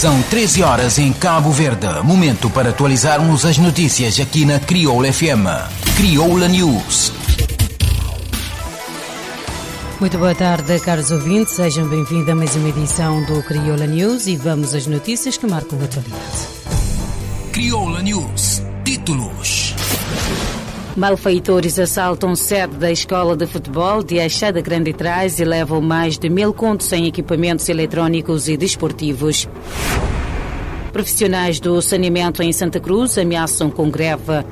São 13 horas em Cabo Verde. Momento para atualizarmos as notícias aqui na Crioula FM. Crioula News. Muito boa tarde, caros ouvintes. Sejam bem-vindos a mais uma edição do Crioula News e vamos às notícias que marcam a atualidade. Crioula News. Títulos. Malfeitores assaltam sede da escola de futebol de Achada Grande Trás e levam mais de 1.000 contos em equipamentos eletrónicos e desportivos. Profissionais do saneamento em Santa Cruz ameaçam com greve.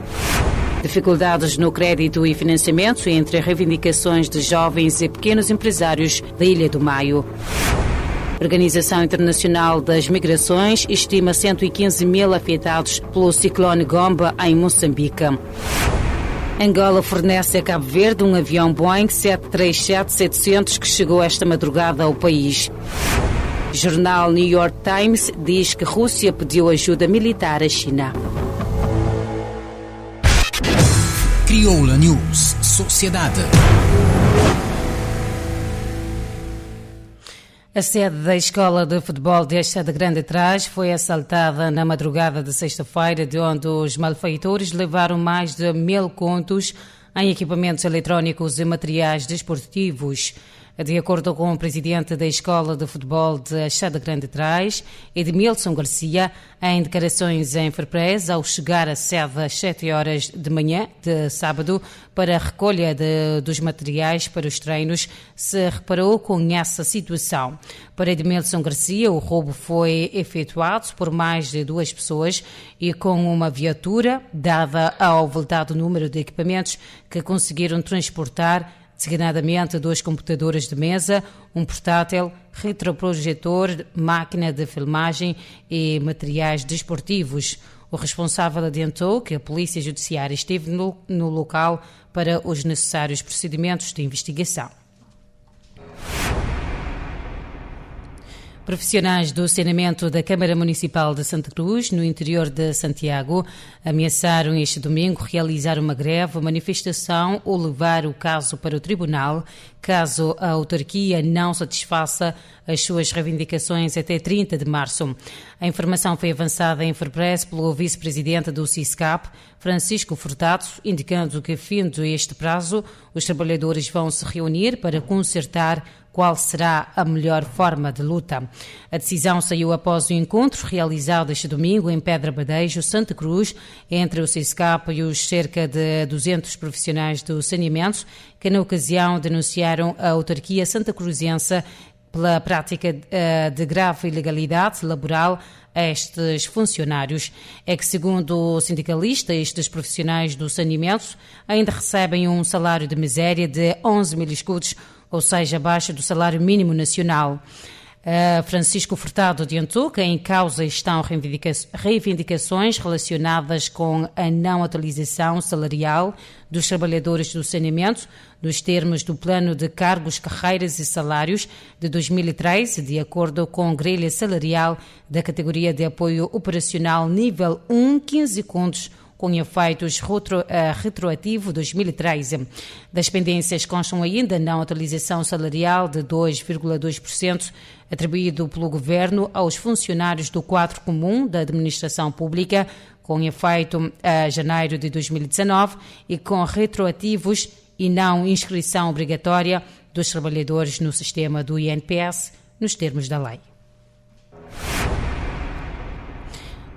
Dificuldades no crédito e financiamento entre reivindicações de jovens e pequenos empresários da Ilha do Maio. Organização Internacional das Migrações estima 115 mil afetados pelo ciclone Gomba em Moçambique. Angola fornece a Cabo Verde um avião Boeing 737-700 que chegou esta madrugada ao país. Jornal New York Times diz que Rússia pediu ajuda militar à China. Crioula News. Sociedade. A sede da escola de futebol de Achada Grande Trás foi assaltada na madrugada de sexta-feira, de onde os malfeitores levaram mais de 1.000 contos em equipamentos eletrónicos e materiais desportivos. De acordo com o presidente da Escola de Futebol de Achada Grande Trás, Edmilson Garcia, em declarações em Ferprez, ao chegar à sede às 7 horas de manhã de sábado para a recolha dos materiais para os treinos, se reparou com essa situação. Para Edmilson Garcia, o roubo foi efetuado por mais de 2 pessoas e com uma viatura, dada ao voltado número de equipamentos que conseguiram transportar, designadamente 2 computadores de mesa, um portátil, retroprojetor, máquina de filmagem e materiais desportivos. O responsável adiantou que a Polícia Judiciária esteve no local para os necessários procedimentos de investigação. Profissionais do saneamento da Câmara Municipal de Santa Cruz, no interior de Santiago, ameaçaram este domingo realizar uma greve, manifestação ou levar o caso para o tribunal, caso a autarquia não satisfaça as suas reivindicações até 30 de março. A informação foi avançada em Ferprez pelo vice-presidente do SISCAP, Francisco Furtado, indicando que, findo este prazo, os trabalhadores vão se reunir para concertar qual será a melhor forma de luta. A decisão saiu após o encontro realizado este domingo em Pedra Badejo, Santa Cruz, entre o SISCAP e os cerca de 200 profissionais do saneamento, que na ocasião denunciaram a autarquia santacruzense pela prática de grave ilegalidade laboral a estes funcionários. É que, segundo o sindicalista, estes profissionais do saneamento ainda recebem um salário de miséria de 11 mil escudos, ou seja, abaixo do salário mínimo nacional. Francisco Furtado adiantou que em causa estão reivindicações relacionadas com a não atualização salarial dos trabalhadores do saneamento, nos termos do Plano de Cargos, Carreiras e Salários de 2013, de acordo com a grelha salarial da categoria de apoio operacional nível 1, 15 contos, com efeitos retroativo 2013. Das pendências constam ainda a não atualização salarial de 2,2% atribuído pelo Governo aos funcionários do quadro comum da administração pública, com efeito a janeiro de 2019 e com retroativos e não inscrição obrigatória dos trabalhadores no sistema do INPS, nos termos da lei.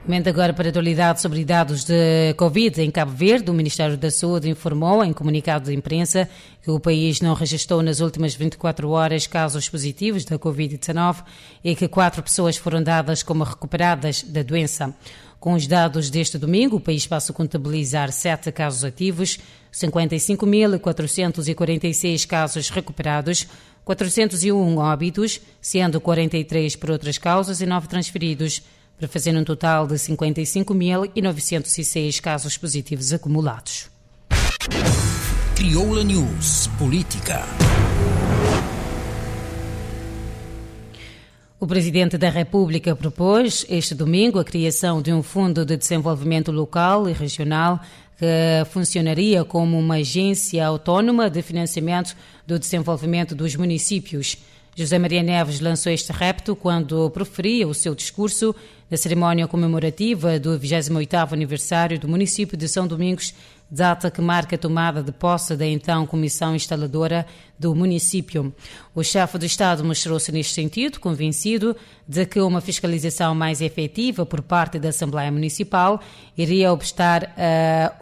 Momento agora para a atualidade sobre dados de Covid em Cabo Verde. O Ministério da Saúde informou em comunicado de imprensa que o país não registrou nas últimas 24 horas casos positivos da Covid-19 e que 4 pessoas foram dadas como recuperadas da doença. Com os dados deste domingo, o país passa a contabilizar 7 casos ativos, 55.446 casos recuperados, 401 óbitos, sendo 43 por outras causas e 9 transferidos, para fazer um total de 55.906 casos positivos acumulados. Crioula News. Política. O Presidente da República propôs este domingo a criação de um Fundo de Desenvolvimento Local e Regional que funcionaria como uma agência autónoma de financiamento do desenvolvimento dos municípios. José Maria Neves lançou este repto quando proferia o seu discurso na cerimónia comemorativa do 28º aniversário do município de São Domingos, data que marca a tomada de posse da então Comissão Instaladora do município. O chefe do Estado mostrou-se neste sentido convencido de que uma fiscalização mais efetiva por parte da Assembleia Municipal iria obstar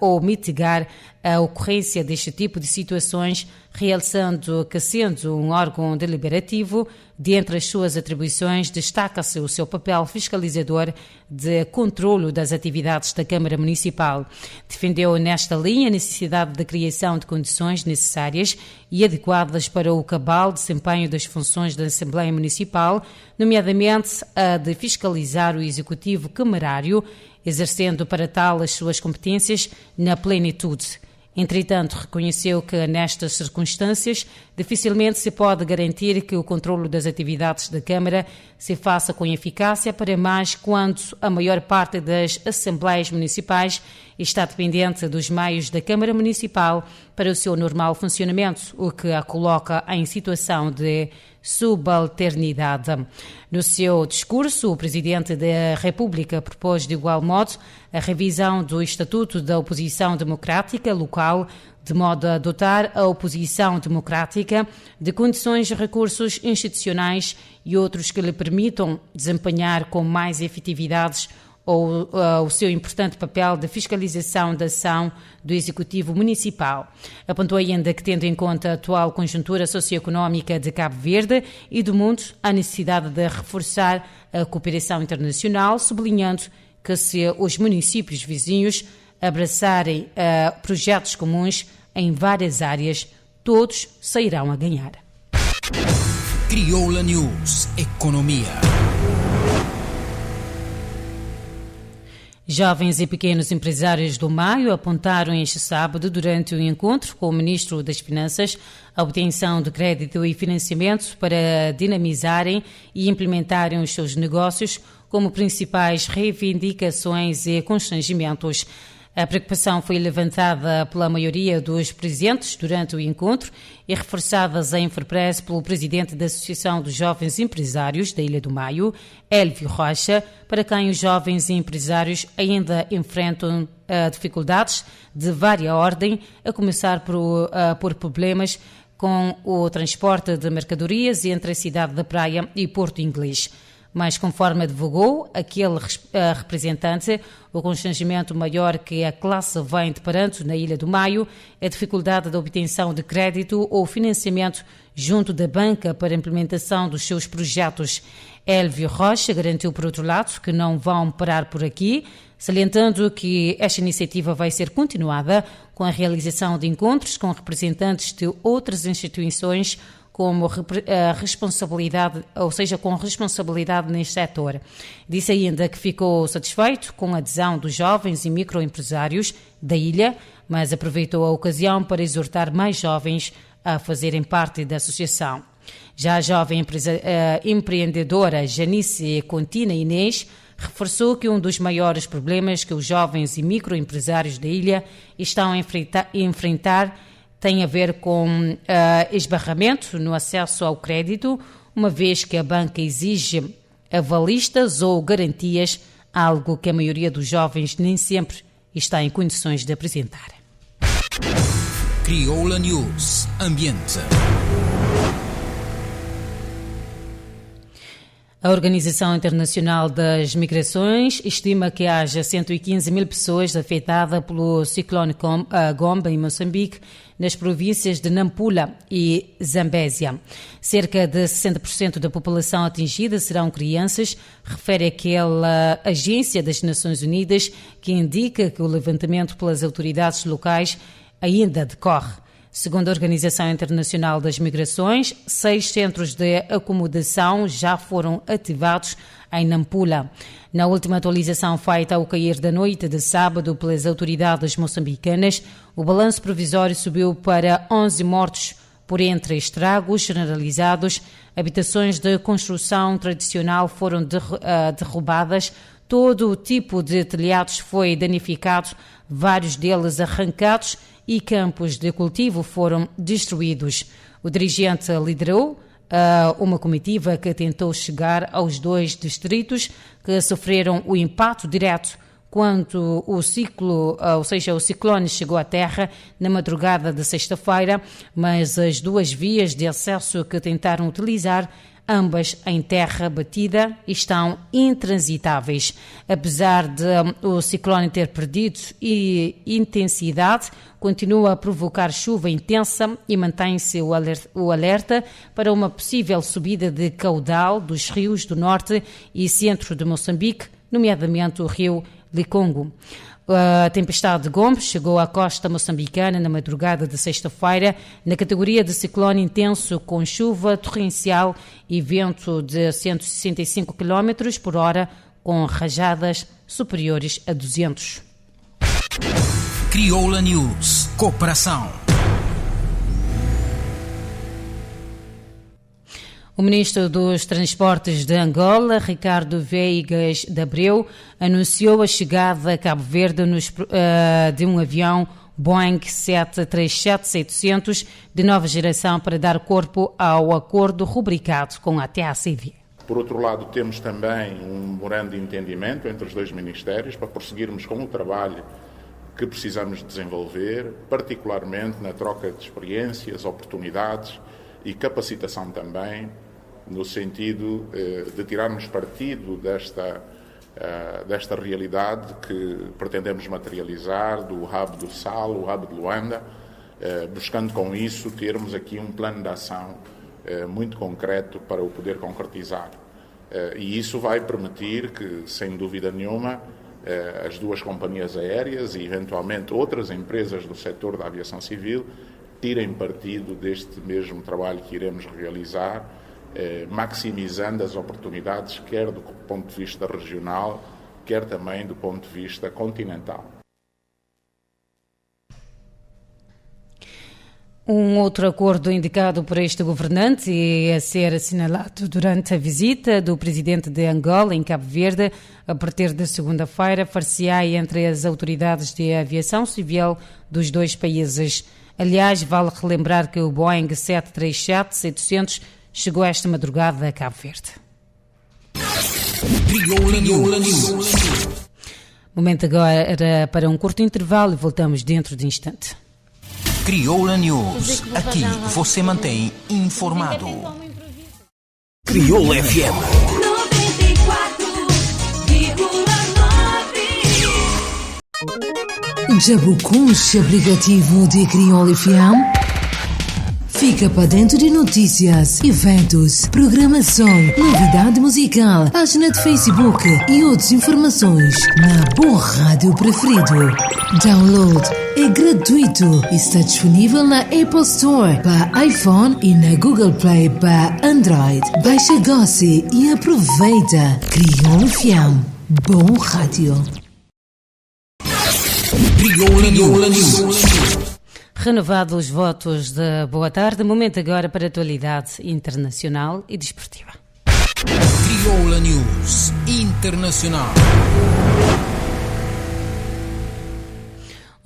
ou mitigar a ocorrência deste tipo de situações, realçando que, sendo um órgão deliberativo, dentre as suas atribuições destaca-se o seu papel fiscalizador de controlo das atividades da Câmara Municipal. Defendeu nesta linha a necessidade da criação de condições necessárias e adequadas para o cabal desempenho das funções da Assembleia Municipal, nomeadamente a de fiscalizar o Executivo Camarário, exercendo para tal as suas competências na plenitude. Entretanto, reconheceu que, nestas circunstâncias, dificilmente se pode garantir que o controlo das atividades da Câmara se faça com eficácia, para mais quando a maior parte das Assembleias Municipais está dependente dos meios da Câmara Municipal para o seu normal funcionamento, o que a coloca em situação de subalternidade. No seu discurso, o Presidente da República propôs de igual modo a revisão do Estatuto da Oposição Democrática local, de modo a dotar a oposição democrática de condições e recursos institucionais e outros que lhe permitam desempenhar com mais efetividade o seu importante papel de fiscalização da ação do Executivo Municipal. Apontou ainda que, tendo em conta a atual conjuntura socioeconómica de Cabo Verde e do mundo, há necessidade de reforçar a cooperação internacional, sublinhando que, se os municípios vizinhos abraçarem projetos comuns em várias áreas, todos sairão a ganhar. Crioula News, Economia. Jovens e pequenos empresários do Maio apontaram este sábado, durante o encontro com o Ministro das Finanças, a obtenção de crédito e financiamento para dinamizarem e implementarem os seus negócios como principais reivindicações e constrangimentos. A preocupação foi levantada pela maioria dos presentes durante o encontro e reforçadas em Infopress pelo presidente da Associação dos Jovens Empresários da Ilha do Maio, Elvio Rocha, para quem os jovens empresários ainda enfrentam dificuldades de várias ordem, a começar por problemas com o transporte de mercadorias entre a cidade da Praia e Porto Inglês. Mas, conforme divulgou aquele representante, o constrangimento maior que a classe vem deparando na Ilha do Maio é a dificuldade da obtenção de crédito ou financiamento junto da banca para a implementação dos seus projetos. Elvio Rocha garantiu, por outro lado, que não vão parar por aqui, salientando que esta iniciativa vai ser continuada com a realização de encontros com representantes de outras instituições como responsabilidade, ou seja, com responsabilidade neste setor. Disse ainda que ficou satisfeito com a adesão dos jovens e microempresários da ilha, mas aproveitou a ocasião para exortar mais jovens a fazerem parte da associação. Já a jovem empreendedora Janice Contina Inês reforçou que um dos maiores problemas que os jovens e microempresários da ilha estão a enfrentar tem a ver com esbarramento no acesso ao crédito, uma vez que a banca exige avalistas ou garantias, algo que a maioria dos jovens nem sempre está em condições de apresentar. Crioula News, Ambiente. A Organização Internacional das Migrações estima que haja 115 mil pessoas afetadas pelo ciclone Gomba em Moçambique, nas províncias de Nampula e Zambésia. Cerca de 60% da população atingida serão crianças, refere aquela agência das Nações Unidas, que indica que o levantamento pelas autoridades locais ainda decorre. Segundo a Organização Internacional das Migrações, 6 centros de acomodação já foram ativados em Nampula. Na última atualização feita ao cair da noite de sábado pelas autoridades moçambicanas, o balanço provisório subiu para 11 mortos por entre estragos generalizados, habitações de construção tradicional foram derrubadas, todo o tipo de telhados foi danificado, vários deles arrancados, e campos de cultivo foram destruídos. O dirigente liderou uma comitiva que tentou chegar aos 2 distritos que sofreram o impacto direto quando o ciclone chegou à terra na madrugada de sexta-feira, mas as 2 vias de acesso que tentaram utilizar, ambas em terra batida, estão intransitáveis. Apesar de o ciclone ter perdido intensidade, continua a provocar chuva intensa e mantém-se o alerta para uma possível subida de caudal dos rios do norte e centro de Moçambique, nomeadamente o rio Likongo. A tempestade de Gombe chegou à costa moçambicana na madrugada de sexta-feira, na categoria de ciclone intenso, com chuva torrencial e vento de 165 km por hora, com rajadas superiores a 200. Crioula News. Cooperação. O ministro dos Transportes de Angola, Ricardo Veigas de Abreu, anunciou a chegada a Cabo Verde de um avião Boeing 737-700 de nova geração para dar corpo ao acordo rubricado com a TACV. Por outro lado, temos também um memorando de entendimento entre os 2 ministérios para prosseguirmos com o trabalho que precisamos desenvolver, particularmente na troca de experiências, oportunidades e capacitação também, no sentido de tirarmos partido desta realidade que pretendemos materializar do Hub do Sal, o Hub de Luanda, buscando com isso termos aqui um plano de ação muito concreto para o poder concretizar. E isso vai permitir que, sem dúvida nenhuma, as 2 companhias aéreas e eventualmente outras empresas do setor da aviação civil tirem partido deste mesmo trabalho que iremos realizar, maximizando as oportunidades, quer do ponto de vista regional, quer também do ponto de vista continental. Um outro acordo indicado por este governante e a ser assinalado durante a visita do presidente de Angola em Cabo Verde, a partir de segunda-feira, far-se-á entre as autoridades de aviação civil dos 2 países. Aliás, vale relembrar que o Boeing 737-700 chegou esta madrugada a Cabo Verde. Crioula News. Momento agora para um curto intervalo e voltamos dentro de instante. Crioula News. Aqui você mantém informado. Crioula FM 94,9. Jabucus, aplicativo de Crioula FM. Fica para dentro de notícias, eventos, programação, novidade musical, página de Facebook e outras informações na boa rádio preferido. Download é gratuito e está disponível na Apple Store para iPhone e na Google Play para Android. Baixa agora e aproveita. Crioula FM. Bom rádio. Crioula News. Renovados os votos de boa tarde, momento agora para a atualidade internacional e desportiva. Crioula News Internacional.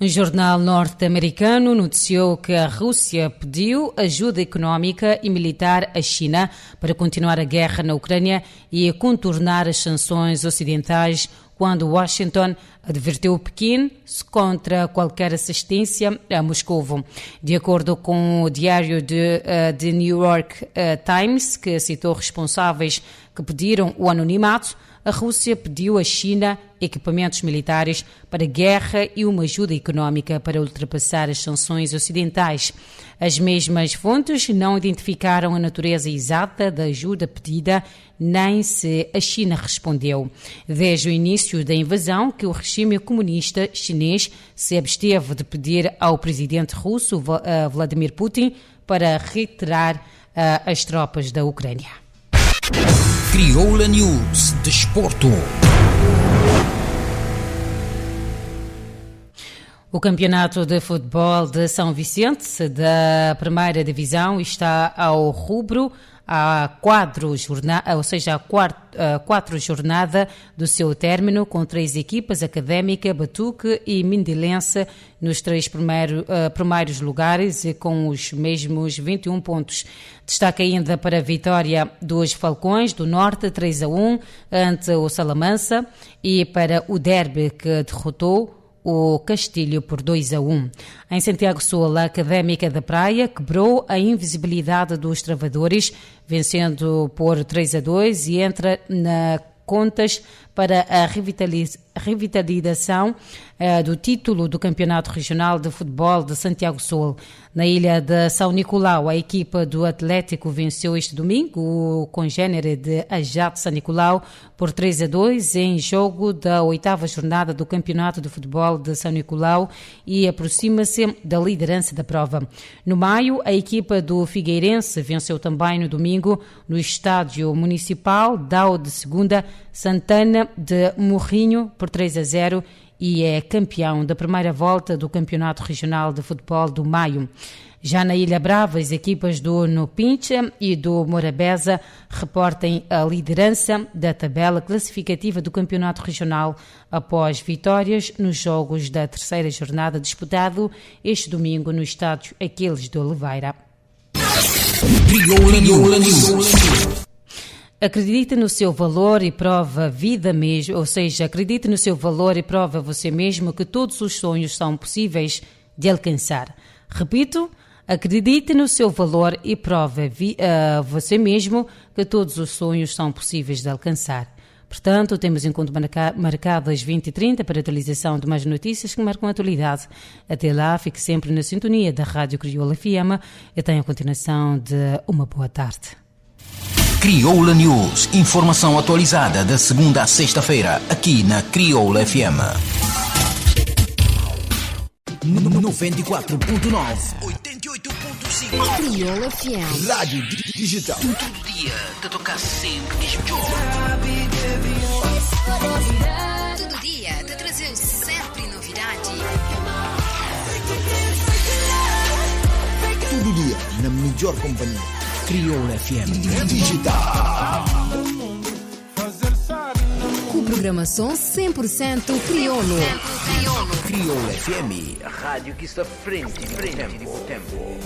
Um jornal norte-americano noticiou que a Rússia pediu ajuda económica e militar à China para continuar a guerra na Ucrânia e contornar as sanções ocidentais, quando Washington advertiu Pequim contra qualquer assistência a Moscou. De acordo com o diário The New York Times, que citou responsáveis que pediram o anonimato, a Rússia pediu à China equipamentos militares para a guerra e uma ajuda económica para ultrapassar as sanções ocidentais. As mesmas fontes não identificaram a natureza exata da ajuda pedida, nem se a China respondeu. Desde o início da invasão, que o regime comunista chinês se absteve de pedir ao presidente russo Vladimir Putin para retirar as tropas da Ucrânia. Crioula News Desporto. O campeonato de futebol de São Vicente, da primeira divisão, está ao rubro a quatro jornada do seu término, com 3 equipas, Académica, Batuque e Mindilense, nos 3 primeiros lugares e com os mesmos 21 pontos. Destaque ainda para a vitória dos Falcões do Norte, 3-1, ante o Salamanca, e para o Derby, que derrotou o Castilho por 2-1. Em Santiago Sul, a Académica da Praia quebrou a invisibilidade dos travadores, vencendo por 3-2 e entra na contas para a revitalização do título do Campeonato Regional de Futebol de Santiago Sul. Na ilha de São Nicolau, a equipa do Atlético venceu este domingo o congênere de Ajax São Nicolau por 3-2 em jogo da 8ª jornada do Campeonato de Futebol de São Nicolau e aproxima-se da liderança da prova. No maio, a equipa do Figueirense venceu também no domingo no Estádio Municipal Dao de Segunda Santana de Morrinho por 3-0 e é campeão da primeira volta do Campeonato Regional de Futebol do Maio. Já na Ilha Brava, as equipas do Nopinche e do Morabeza reportem a liderança da tabela classificativa do Campeonato Regional após vitórias nos jogos da 3ª jornada disputado este domingo no Estádio Aquiles de Oliveira. Crioula News. Acredite no seu valor e prova vida mesmo, ou seja, acredite no seu valor e prova você mesmo que todos os sonhos são possíveis de alcançar. Repito, acredite no seu valor e prova você mesmo que todos os sonhos são possíveis de alcançar. Portanto, temos encontro marcado às 20h30 para a atualização de mais notícias que marcam a atualidade. Até lá, fique sempre na sintonia da Rádio Crioula FM e tenha a continuação de uma boa tarde. Crioula News, informação atualizada da segunda à sexta-feira, aqui na Crioula FM. 94.9, 88.5. Crioula FM. Rádio digital. Todo dia, te tocar sempre melhor. Todo dia te trazer sempre novidade. Todo dia na melhor companhia. Crioula FM digital. Com programação 100% crioulo. Crioula FM, a rádio que está frente do tempo.